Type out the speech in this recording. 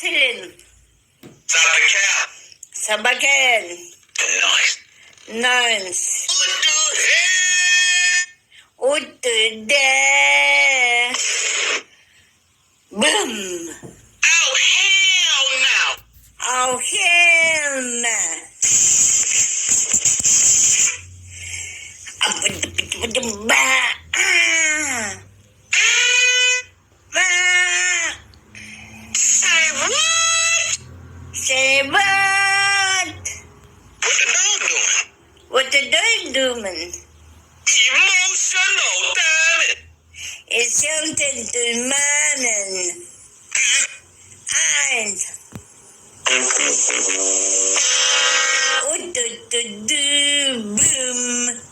whistling. Sabakel. Nice. Utude. Boom. Oh, hell no. Oh, hell no. Say what? Say what? What the dog doing? What the dog doing? Emotional, damn it. It's something to morning. Eyes. What do boom?